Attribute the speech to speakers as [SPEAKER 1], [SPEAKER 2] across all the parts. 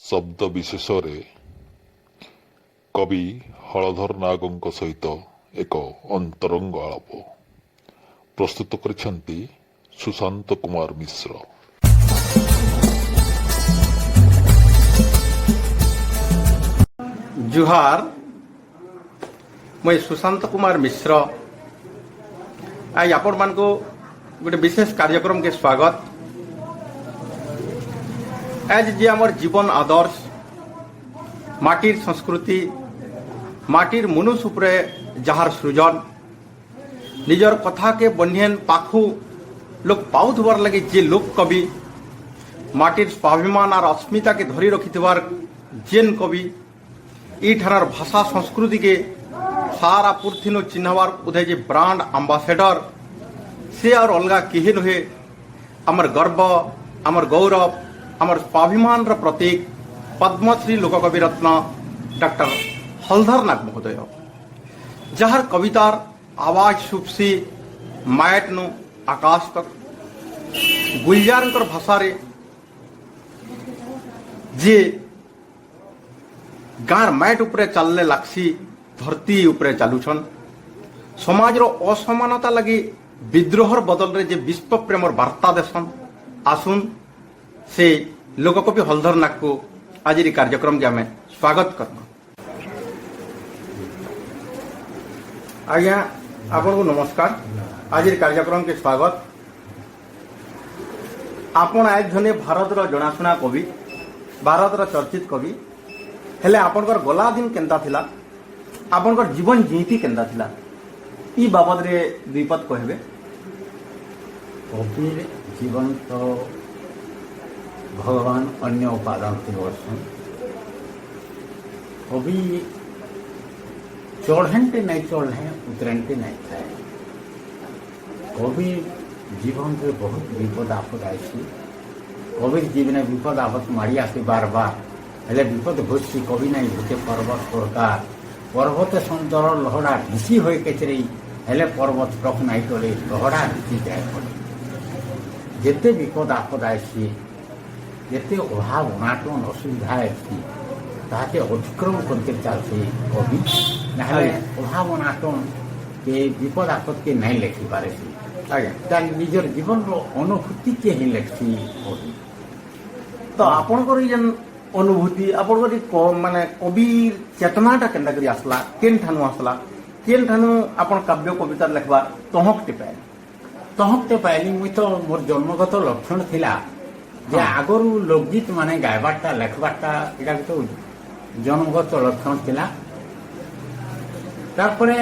[SPEAKER 1] ଶବ୍ଦ ବିଶେଷରେ କବି ହଳଧର ନାଗଙ୍କ ସହିତ ଏକ ଅନ୍ତରଙ୍ଗ ଆଳାପ ପ୍ରସ୍ତୁତ କରିଛନ୍ତି ସୁଶାନ୍ତ କୁମାର ମିଶ୍ର।
[SPEAKER 2] जुहार, मैं सुशांत कुमार मिश्र। आज आपण मान को गोटे विशेष कार्यक्रम के स्वागत। आज जे आमर जीवन आदर्श, माटिर संस्कृति, माटिर मनुष्य उपरे जहार सृजन, निजर कथा के बनियन पाखु लोक पाउथबार लगे जे लोक कवि, माटिर स्वाभिमान और अस्मिता के धरी रखिथिबार जेन कवि, ईठार भाषा संस्कृति के सारा पुरथिनो चिन्हवार उदय जे ब्रांड आंबासेडर से और अलगा किहे नुहे, आमर गर्व, आमर गौरव, आमर स्वाभिमान प्रतीक पद्मश्री लोककवि रत्न डॉक्टर हलधर नाग महोदय, जहार कवितार आवाज सुपसी मायट नु आकाश तक गुलजारंकर भाषा रे जे गाँर मैट उपरे चलने लागसी, धरती उपरे चालुछन, समाज रो असमानता लगी विद्रोहर बदल रे जे विश्व प्रेमर वार्ता देसन। आसुन से लोककवि हलधर नाग को आज कार्यक्रम के आम स्वागत करना। आज्ञा आपन को नमस्कार। आज कार्यक्रम के स्वागत। आपण आज जने भारत रो जनाशुना कवि, भारत रो चर्चित कवि, हेले आपनकर गला दिन केंदा थिला, आपनकर जीवन जीति केंदा थिला, ई बाबद रे विपद कहबे।
[SPEAKER 3] कविर जीवन तो भगवान अन्य उपादान के वर्षन कवि चढ़े नहीं चढ़े उतरते नहीं थाए। कवि जीवन में बहुत विपद आपद आसी, कवि जीवन विपद आपद मारी आसी बार बार, हेले विपद घोषी कवि नहीं भूते पर्वत सरकार पर्वत सुंदर लहड़ा ढिसी हो केचरे, हेले पर्वत ट्रक नहीं टले लहड़ा ढिसी जाए पड़े। जिते विपद आपद आसी, जिते अभाव अनाटन असुविधा अच्छी ताके अतिक्रम करके चलते कवि, ना अभाव अनाटन के विपद आपद के नहीं लिखी पारे निजर जीवन रो अनुभूति के ही लिखी कवि।
[SPEAKER 2] तो आपनकर जेन अनुभूति, आपनकर माने कवि चेतनाटा केनता करी आसला, केन ठानु आसला, केन ठानु आपन काव्य कविता लिखबा
[SPEAKER 3] तहकते पाइली। मुई तो मोर जन्मगत लक्षण थिला जे आगरू लोकगीत माने गायबाटा लेखबाटा एटा तो जन्मगत लक्षण थिला। तारपरे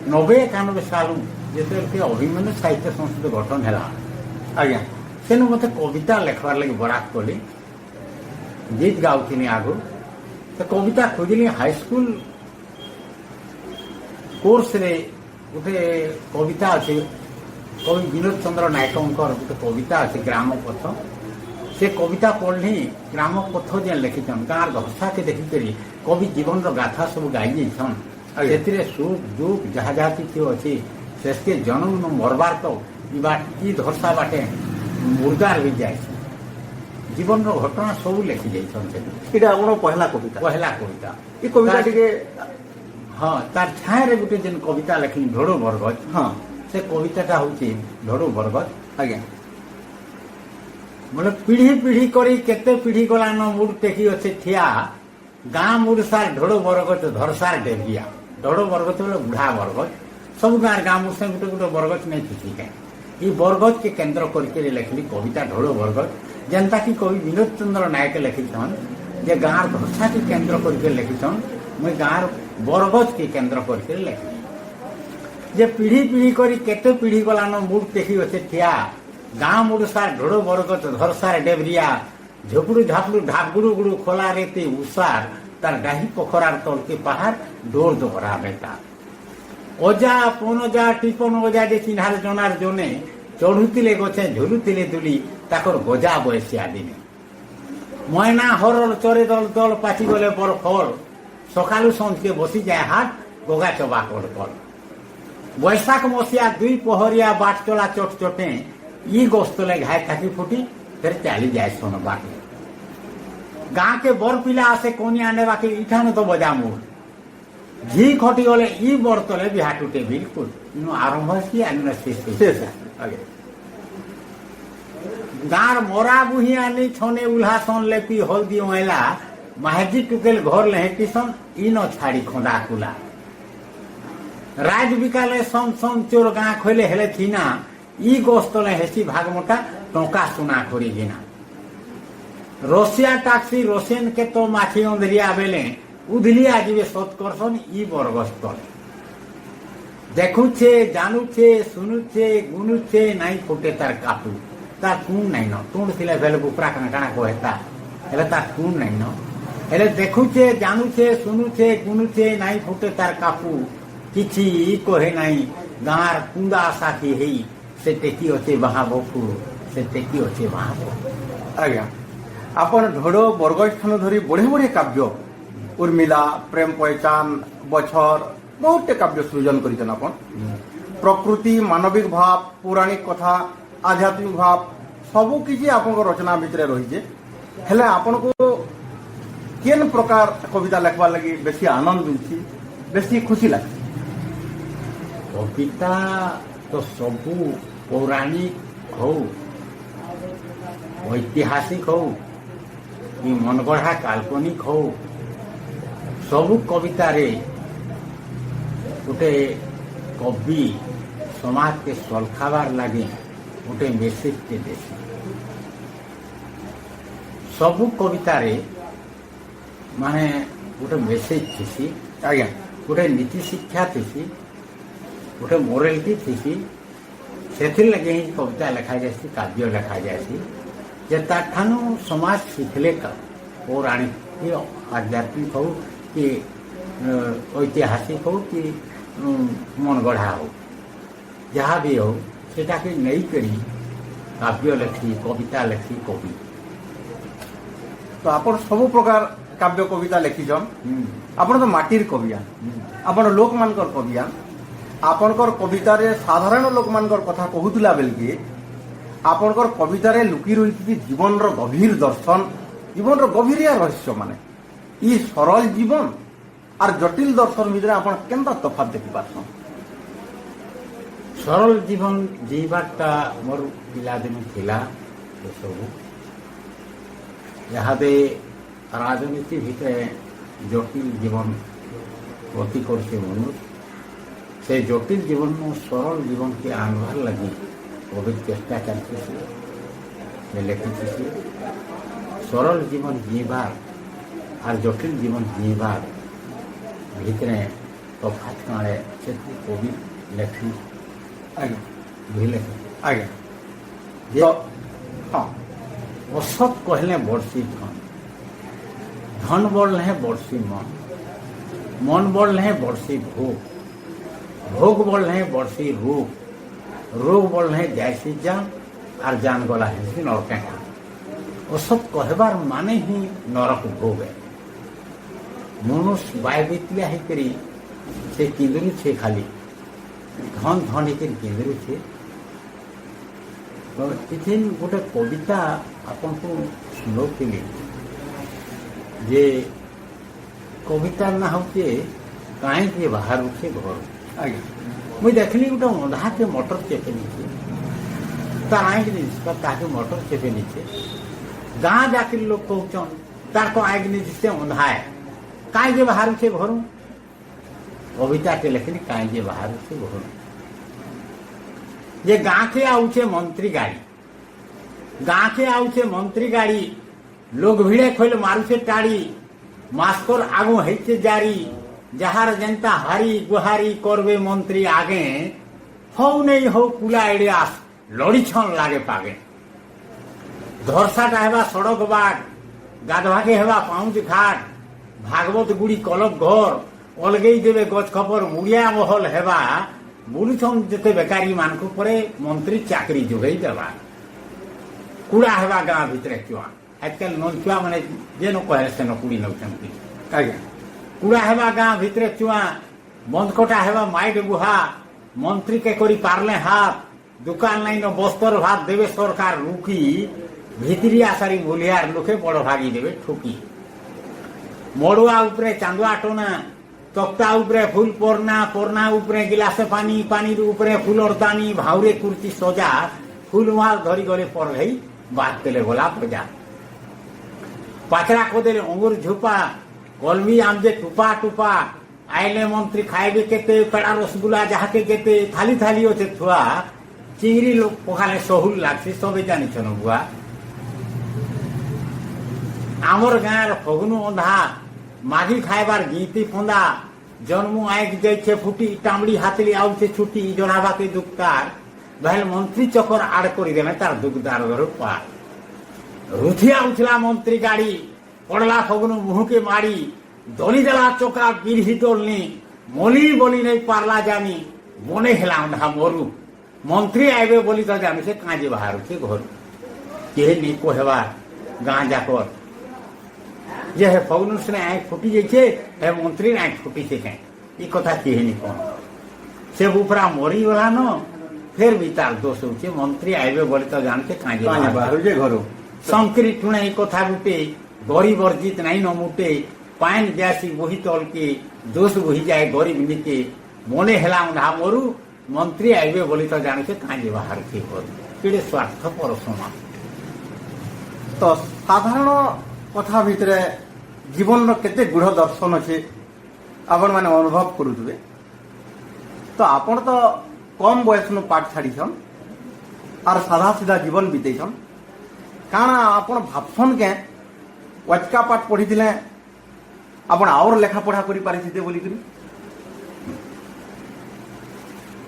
[SPEAKER 3] 90-91 साल जेते अभिमन्यु साहित्य संस्था गठन है आज्ञा, सेनु मते कविता लेखबार लगे बराक कली, गीत गाउथिनी आगु। तो कविता खोजली हाईस्कूल कोर्स रे गोटे कविता अच्छे, कवि विनोद चंद्र नायकंकर गोटे कविता अच्छे ग्राम पथ। से कविता पढ़ली, ग्राम पथ जे लिखिछन गाँव भाषा के देखिकी कवि जीवन गाथा सब गाई जाइछन। से सुख दुख जहाँ जहाँ किसी अच्छी से जन्म मरबार तो ई धरसा बाटे मुर्दार भी जाए जीवन घटना सब लिखि जाइछन।
[SPEAKER 2] पहला कविता ये कविता टिके
[SPEAKER 3] हाँ तार छाया रे गुटे जेन कविता लिखली ढोड़ो बरगज।
[SPEAKER 2] हाँ
[SPEAKER 3] से कविताटा होची ढोड़ो बरगज।
[SPEAKER 2] आज्ञा
[SPEAKER 3] बोले पीढ़ी पीढ़ी करी केते पीढ़ी गलान मुड़ टेकी अच्छे ठिया, गाँ मुड़ सार ढोड़ो बरगज धरसार डेबिया। ढोड़ो बरगज बोले बुढ़ा बरगज, सब गाँव गाँ मुड़ से गुटे गुटे बरगज नहीं थी क्या। ये बरगज के केन्द्र करके लिखली कविता ढोड़ो बरगज, जनता की कवि विनोद चंद्र नायक लिखिछन जे गाँव भाषा के केन्द्र करके लिखिछन। मुई गाँव बरगज के केन्द्र करके लिखली जे पीढ़ी पीढ़ी करी केते पीढ़ी गलान मुड़ टेकी अच्छे ठिया, ଗାଁ ମୁଡୁସାର ଢୋଡ ବରଗଛ ଧରସାର ଡେବରିଆ ଝୁପୁଡୁ ଝାପୁଡୁ ଢାପଗୁଡୁ ଗୁଡୁ ଖୋଲା ରେତେ ଉଷାର ତାର ଡାହି ପୋଖରାର ତଳକେ ପାହାର ଡୋର ଦୋହରା ବେତା ଅଜା ପନଜା ଟିପନ ଅଜା ଯେ ଚିହ୍ନାର ଜନାର ଜନେ ଚଢୁଥିଲେ ଗଛେ ଝୁଲୁଥିଲେ ଦୁଲି ତାକର ଗଜା ବୟସିଆ ଦିନେ ମଇନା ହରଲ ଚରେ ଦଳ ଦଳ ପାଚି ଗଲେ ବର ଫଳ ସକାଳୁ ସଞ୍ଜକେ ବସିଯାଏ ହାଟ ଗଗା ଚବା କଳ କଳ ବୈଶାଖ ମସିହା ଦୁଇ ପହରିଆ ବାଟ ଚଲା ଚଟ ଚଟେ ଇ ଗସ୍ତଲେ ଘାଏ ଥାକି ଫୁଟି ଫେର ଚାଲି যায় সোন বাটে গাঁকে বর পিলা আসে কনিয়া নেবাকে ইঠানো তো বজা মূল ঝি খটি গলে ই বরতলে বিহা টুটে বিলকুল ইনু আরম্ভ হয়েছি আনু শেষ গাঁর মরা বুহি আনি ছনে উল্হাসন লেপি হলদি মহিলা মাহেজি টুকেল ঘর লেহেটিসন ইন ছাড়ি খোঁদা কুলা রাত বিকালে সম সম চোর গাঁ খইলে হেলে থিনা ই গোস্তলে হেসি ভাগমোটা টঙ্কা সুনা করি গিনা রশিয়া টাক্সি রোসেন কে তো মাছি অন্ধরিয়া বেলে উধলিয়া যাবে সৎকর্ষণ ই বরগস্তলে দেখুছে জানুছে শুনুছে গুনুছে নাই ফুটে তার কাপু তার কুণ নাই ন তুণ ଥିଲେ বেলে বুপরা কানা কানা কহেতা হেলে তার কুণ নাই ন হেলে দেখুছে জানুছে শুনুছে গুনুছে নাই ফুটে তার কাপু କିଛି କହେ ନାହିଁ ଗାଁର କୁନ୍ଦା ସାଥୀ ହେଇ ସେ ଟେକି ଅଛେ ବାହାବକୁ ସେ ଟେକି ଅଛେ ବାହାବକୁ
[SPEAKER 2] ଆଜ୍ଞା ଆପଣ ଢୋଡ ବରଗଛଠାନୁ ଧରି ବଢିଆ ବଢିଆ କାବ୍ୟ ଉର୍ମିଲା ପ୍ରେମ ପହଚାନ ବଛର ବହୁତଟେ କାବ୍ୟ ସୃଜନ କରିଛନ୍ତି ଆପଣ ପ୍ରକୃତି ମାନବିକ ଭାବ ପୌରାଣିକ କଥା ଆଧ୍ୟାତ୍ମିକ ଭାବ ସବୁ କିଛି ଆପଣଙ୍କ ରଚନା ଭିତରେ ରହିଛି ହେଲେ ଆପଣଙ୍କୁ କେନ୍ ପ୍ରକାର କବିତା ଲେଖବାର ଲାଗି ବେଶୀ ଆନନ୍ଦ ମିଳୁଛି ବେଶୀ ଖୁସି ଲାଗେ
[SPEAKER 3] କବିତା ତ ସବୁ ପୌରାଣିକ ହଉ ଐତିହାସିକ ହଉ କି ମନଗଢ଼ା କାଳ୍ପନିକ ହଉ ସବୁ କବିତାରେ ଗୋଟେ କବି ସମାଜକେ ସଲଖାବାର ଲାଗି ଗୋଟେ ମେସେଜଟେ ଦେସି ସବୁ କବିତାରେ ମାନେ ଗୋଟେ ମେସେଜ ଥିସି
[SPEAKER 2] ଆଜ୍ଞା
[SPEAKER 3] ଗୋଟେ ନୀତି ଶିକ୍ଷା ଥିସି ଗୋଟେ ମୋରାଲିଟି ଥିସି ସେଥିର୍ ଲାଗି ହିଁ କବିତା ଲେଖାଯାଏସି କାବ୍ୟ ଲେଖାଯାଏସି ଯେ ତାଠାନୁ ସମାଜ ଶିଖିଲେ ପୌରାଣିକ ଆଧ୍ୟାତ୍ମିକ ହଉ କି ଐତିହାସିକ ହଉ କି ମନଗଢ଼ା ହଉ ଯାହା ବି ହଉ ସେଟାକେ ନେଇକରି କାବ୍ୟ ଲେଖି କବିତା ଲେଖି କବି
[SPEAKER 2] ତ ଆପଣ ସବୁ ପ୍ରକାର କାବ୍ୟ କବିତା ଲେଖିଛନ୍ ଆପଣ ତ ମାଟିର କବିଆ ଆପଣ ଲୋକମାନଙ୍କର କବିଆ ଆପଣଙ୍କର କବିତାରେ ସାଧାରଣ ଲୋକମାନଙ୍କର କଥା କହୁଥିଲା ବେଲକି ଆପଣଙ୍କର କବିତାରେ ଲୁକି ରହିଛି ଜୀବନର ଗଭୀର ଦର୍ଶନ ଜୀବନର ଗଭୀରିଆ ରହସ୍ୟ ମାନେ ଇ ସରଳ ଜୀବନ আর জটিল দর্শন ভিতরে আপনার কেনতা তফাৎ দেখিপারছেন
[SPEAKER 3] ସରଳ ଜୀବନ ଜୀବାଟା ମୋର ପିଲାଦିନୁ ଥିଲା ଏସବୁ ଇହାଦେ ରାଜନୀତି ଭିତରେ ଜଟିଲ ଜୀବନ ଗତି କରୁଛେ ମନୁଷ୍ୟ ସେ ଜଟିଲ ଜୀବନରୁ ସରଳ ଜୀବନକେ ଆଣବାର ଲାଗି ବହୁତ ଚେଷ୍ଟା ଚାଲିଛି ଲେଖିଛି ସରଳ ଜୀବନ ଜିଇବାର আর জটিল জীবন জিইবার ভিতরে তফাৎ কাণে সেটি কবি লেখি
[SPEAKER 2] আজ্ঞা
[SPEAKER 3] বুঝলে
[SPEAKER 2] আজ্ঞা
[SPEAKER 3] যে অসৎ কহিলে বর্ষি ধন ধন বড়লে বর্ষি মন মন বড়লে বর্ষি ভোগ ভোগ বড়লে বর্ষি রোগ রোগ বড়লে যাইসি জান আর জান গলা হেসি নরকে অসৎ কহবার মানে হি নরক ভোগে মনুষ্য বায় বিতলিয়া ହେଇକରି ସେ କିନ୍ଦୁରୁଛେ ଖାଲି ଧନ ଧନ ହେଇକରି କିନ୍ଦୁରୁଛେ ଏଠି ଗୋଟେ କବିତା ଆପଣଙ୍କୁ ଶୁଣଉଥିଲି ଯେ କବିତାର ନାଁ ହଉଛି କାହିଁକି ବାହାରୁଛେ ଘର
[SPEAKER 2] ଆଜ୍ଞା
[SPEAKER 3] ମୁଇଁ ଦେଖିଲି ଗୋଟେ ଅନ୍ଧାକେ ମଟର ଚେପେ ନିଛେ ତାର ଆଇକି ଜିନିଷ ତାହାକେ ମଟର ଚେପେ ନିଛେ ଗାଁ ଯାକିର ଲୋକ କହୁଛନ୍ ତାର ତ ଆଇକି ନିଜେ ଅନ୍ଧାଏ କାଇଁ ଯେ ବାହାରୁଛେ ଘରୁ କବିତାଟେ ଲେଖିଲି କାଇଁ ଯେ ବାହାରୁଛେ ଘରୁ ଯେ ଗାଁକେ ଆଉଛେ ମନ୍ତ୍ରୀ ଗାଡ଼ି ଗାଁକେ ଆଉଛେ ମନ୍ତ୍ରୀ ଗାଡ଼ି ଲୋକ ଭିଡ଼େ ଖୋଇଲେ ମାରୁଛେ ଟାଡ଼ି ମାସ୍କର ଆଗୁ ହେଇଛେ ଜାରି ଯାହାର ଯେନ୍ତା ହାରି ଗୁହାରି କରବେ ମନ୍ତ୍ରୀ ଆଗେ ହଉ ନେଇ ହଉ କୁଲା ଏଡ଼େ লড়িছন লাগে পাগে ধরসাটা হেবা সড়ক বাট গাধবাকে হেবা পাউচ ঘাট ভাগবত গুড়ি কলক ঘর অলগেই দেবে গছ খপর মুড়িয়া মহল হেবা বুলুছন যেতে বেকারি মানক পরে মন্ত্রী চাকরি যোগাই দেবা কুড়া হেবা গাঁ ভিতরে চুয়া আজকাল নন চুয়া মানে যেন কহে সেন কুড়ি নৌଛନ୍ତି
[SPEAKER 2] ଆଜ୍ଞା
[SPEAKER 3] কুড়া হেবা গাঁ ভিতরে চুয়া বন্ধকটা হেবা মাইট বুহা মন্ত্রী কে করি পারলে হাত দোকান লাইন বস্তর ভাত দেবে সরকার লুকি ভিতরিয়া সারি মূলিয়ার লোকে বড় ভাগি দেবে ঠুকি মড়ুয়া উপরে চান্দুয়া টোনা তক্তা উপরে ফুল পর্না পর্না উপরে গিলাসে পানি পানির উপরে ফুলর দানি ভাউরে কুর্তি সজা ফুল মাল ধরি গলে পড়লেই বাদ তেলে গোলা প্রজা পাচরা কোদেলে অঙ্গুর ঝুপা কলমি আমজে টুপা টুপা আইলে মন্ত্রী খাইবে কেতে পেড়া রসগুলা যাহাকে কেতে থালি থালি হচ্ছে থুয়া চিংড়ি লোক পখালে সহুল লাগছে সবে জানিছ না বুয়া আমার গাঁর ফগুনু অন্ধা মাঘি খাইবার গীতি ফোঁদা জন্ম আইক যাইছে ফুটি টামড়ি হাতলি আউছে ছুটি জনাবাকে দুঃখতার ভাইল মন্ত্রী চকর আড় করি দেবে তার দুঃখদার ঘর পার রুথিয়া উঠলা মন্ত্রী গাড়ি পড়লা ফগুনু মুহুকে মারি দলি দেলা চোকা বিরহি দলনি মলি বলি নেই পারলা জানি মনে হেলাম না মরু মন্ত্রী আইবে বলি তো জানি সে কাঁজে বাহারুছে ঘর কে নি কহেবার গাঁ যাকর যে হে ফগুনুস ने आँख फुटी जाइए हे मंत्री आँख फुटी से कहीं ये कथा केहनी कौन से ऊपरा मरी गला न फिर भी तार दोष होचे मंत्री आइबे बोले तो जानते कांजे
[SPEAKER 2] ବାହାରୁଛେ ଘରୁ
[SPEAKER 3] संकरी टुणे ये कथा गुटे गरीब अर्जित नहीं न मुटे पान जासी वही तल के दोष वही जाए गरीब निके मने हेला उन्हा मरु मंत्री आइबे बोले तो जानते कांजे बाहर के घर केड़े स्वार्थ पर समान
[SPEAKER 2] ତ ସାଧାରଣ କଥା ଭିତରେ ଜୀବନର କେତେ ଗୂଢ଼ ଦର୍ଶନ ଅଛି ଆପଣମାନେ ଅନୁଭବ କରୁଥିବେ ତ ଆପଣ ତ କମ୍ ବୟସନୁ ପାଠ ଛାଡ଼ିଛନ୍ ଆର୍ ସାଧା ସିଧା ଜୀବନ ବିତେଇଛନ୍ କାଣା ଆପଣ ଭାବସନ୍ କେଁ ୱାଚକା ପାଠ ପଢ଼ିଥିଲେ ଆପଣ ଆଉର ଲେଖା ପଢ଼ା କରିପାରିଥିତେ ବୋଲିକିରି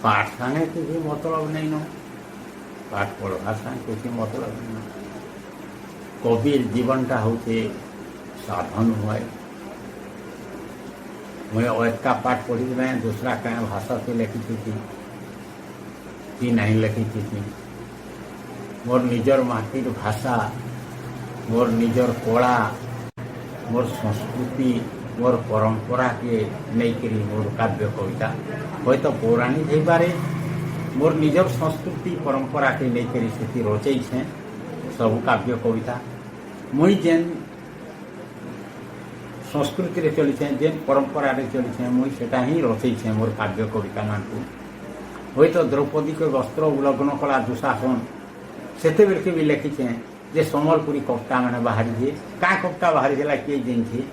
[SPEAKER 3] पाठ संगे किसी मतलब नहीं न पाठ पढ़वा संगे किसी मतलब नहीं न कबीर जीवनटा होते साधन हुए मैं का पाठ पढ़ी मैं दूसरा क्या भाषा से लिखी थी कि नहीं लिखी थी मोर निजर माटिर भाषा मोर निजर कला मोर संस्कृति मोर परंपरा के नहीं करी मोर काव्य कविता हय तो पौराणिक हो पारे मोर निजर संस्कृति परंपरा के नहीं करी से रचई छे सब काव्य कविता मुई जेन संस्कृति रे चली छे जेन परंपरा रे चली छे मुई सेटा ही रचई छे मोर काव्य कविता मानकु हय तो द्रौपदी के वस्त्र उल्लंघन कला दुशासन सेते बेल के भी लिखी छे जे समलपुरी कविता माने बाहरी जे का कविता बाहरी गेला के जेन छे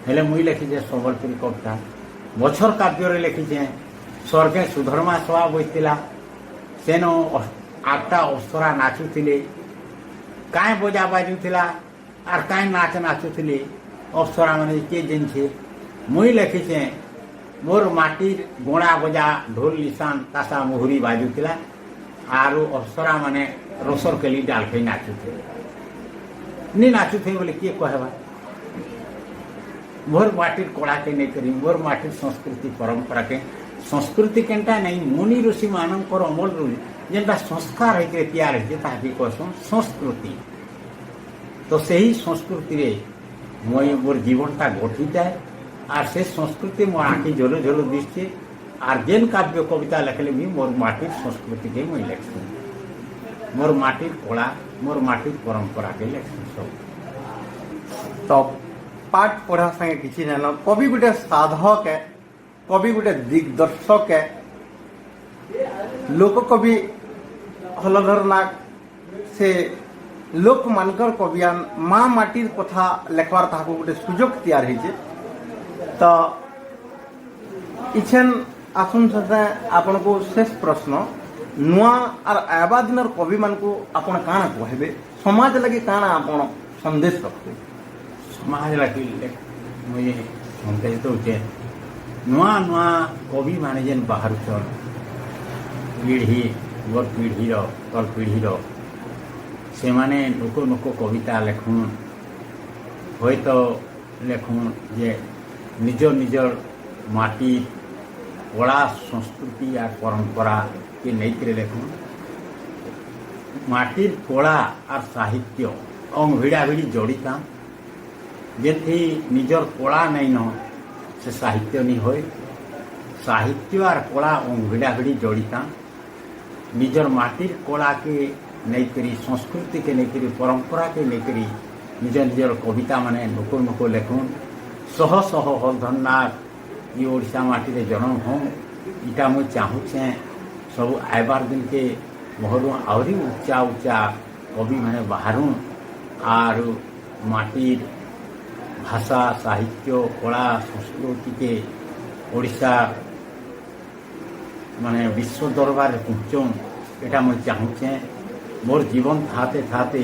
[SPEAKER 3] हेले मुई लिखी छे समलपुरी कविता बछर काव्य रे लिखी छे स्वर्गे सुधर्मा सभा बइतिला सेनो आठटा अप्सरा नाचुथिले काय बजा बाजुथिला आर काय नाच नाचुथिले अप्सरा माने के जेन छे मुई लिखी छे मोर माटिर गोणा बजा ढोल निशान तासा मुहुरी बाजुथिला आरो अप्सरा माने रसर केली डाल के नाचुथिले नी नाचुथे बोले के कहबा मोर माटिर कला के नहीं करी मोर माटिर संस्कृति परंपरा के संस्कृति केनटा नहीं मुनि ऋषि मानकर अमल रू जेनटा संस्कार होते तैयार होते ताकि कहसन संस्कृति तो सही संस्कृति रे मोर जीवनटा गठित है और से संस्कृति मोर आँखि झोलो झोलो दिशे और जेन काव्य कविता लिखले भी मोर माटिर संस्कृति के मुई लिखसी मोर माटिर कला मोर माटिर परंपरा के लिखसी सब
[SPEAKER 2] तो पाठ पढ़ा संगे किसी नहीं कवि गोटे साधक है कवि गोटे दिग्दर्शक है लोक कवि हलधर नाग से लोक मानकर कवियान माँ माटिर कथा लेखवार ताको गोटे सुजोग तैयार होइछे तो इछन आसुन सदा आपन को शेष प्रश्न नुआ और आबा दिनर कवि मान को आपन काना कहबे समाज लगे काना आपन संदेश रखते
[SPEAKER 3] समाज लगी मुझे संदेश दौचे नुआ नुआ कवि माने जेन बाहर चल पीढ़ी मोर पीढ़ीर तल पीढ़ीर से माने लोक लोक कविता लेखुन हय तो लेखुन जे निजर निजर माटी कला संस्कृति और परंपरा के नहीं लेखुन माटिर कला और साहित्य अंग भिड़ा भिड़ी जोड़ीता जेथी निजर कला नहीं न से साहित्य नहीं होय साहित्य और कला अंग भिड़ा भिड़ी जोड़ीता निजर माटिर कला के नहीं करी संस्कृति के नहीं करी परंपरा के नहीं करी निजर निजर कविता माने नुको नुको लेखुन शह शह हलधरनाथ ये ओडिशा माटी रे जन्म हो इटा मुझे चाहूचे सब आयबार दिन के मोहर आहरी उच्चा उच्चा कवि मैंने बाहर आर माटिर भाषा साहित्य कला संस्कृति के ओडिशा माने विश्व दरबार पहुँचूँ यहाँ मुझे चाहूचे मोर जीवन थाते थाते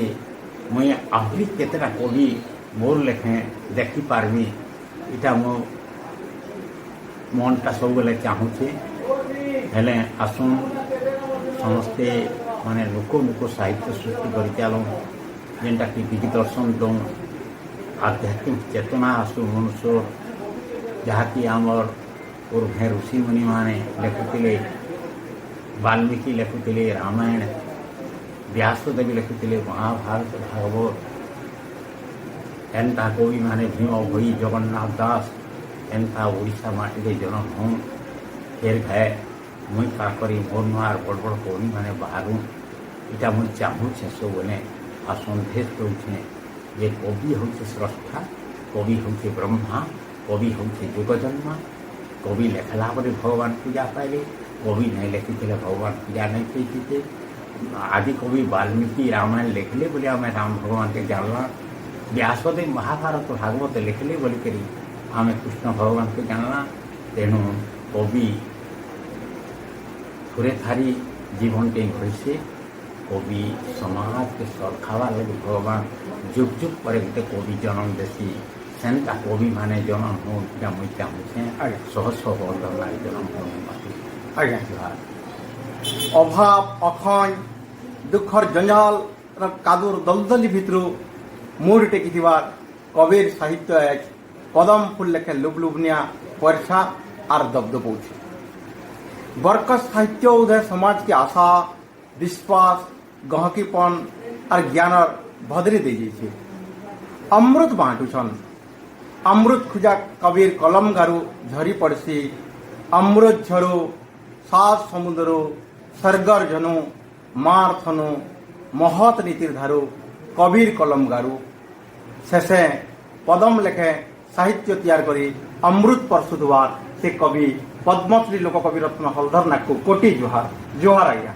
[SPEAKER 3] मुझे आहरी केतटा कवि मोर लेखे देखी पार्बी इटा मो मनटा सब बेले चाहूचे हेले आसुन समस्ते माने लोक लोक साहित्य सृष्टि कर चलूँ जेनटा कि दिग्दर्शन दौं आध्यात्मिक चेतना आसु मनुष्य जहाँकि आमर पूर्वे ऋषि मुनि माने लेखुले वाल्मीकि लेखुले रामायण व्यासदेवी लेखुले महाभारत भागवत एंता कवि माने भीम भई जगन्नाथ दास एंता ओडिशा माटी रे जन्म हूँ फिर घाए मुई का करी मोर नुआर बड़ बड़ कवि माने बाहर इटा मुई चाहूचे सब बोले आ सन्देश दौचे ये कवि हूँ स्रष्टा कवि हूँ ब्रह्मा कवि हूँ जुगजन्मा कवि लेखला पर भगवान पूजा पाइले कवि नहीं लिखिले भगवान पूजा नहीं पाइते आदि कवि वाल्मीकि रामायण लिखले बोले आम राम भगवान के जानला व्यासदेव महाभारत भागवत लिखले बोलिक आम कृष्ण भगवान को जानला तेणु कवि थोड़े थारी जीवन के घड़ीसे कवि समाज के सरखावा लगे भगवान जुग जुग पर गोटे कवि जन्म देसी सेनता कवि माने जन्म हो मुई चाहूचे शह शह नारी जन्म हो
[SPEAKER 2] आज्ञा अभाव अखंड दुखर जंजाल कादुर दलदली भितर मुड़ टेकी कविर साहित्य आज कदम फुल लेखे लुबलुबनिया वर्षा और दबदबौछे बरकस साहित्य उदय समाज की आशा विश्वास गहकीपन और ज्ञान भद्री दे जाइए अमृत बांटुछन अमृत खुजा कबीर कलम गारू झरी पड़सी अमृत झरो सात समुद्रो सरगर जनु मार थनु महत नीतिर धारू कबीर कलम गारू शेषे पदम लेखे साहित्य तैयार करी अमृत परसुदवार से कवि पद्मश्री लोक कवि रत्न हलधरनाथ को कोटि जोहार जोहार आज्ञा।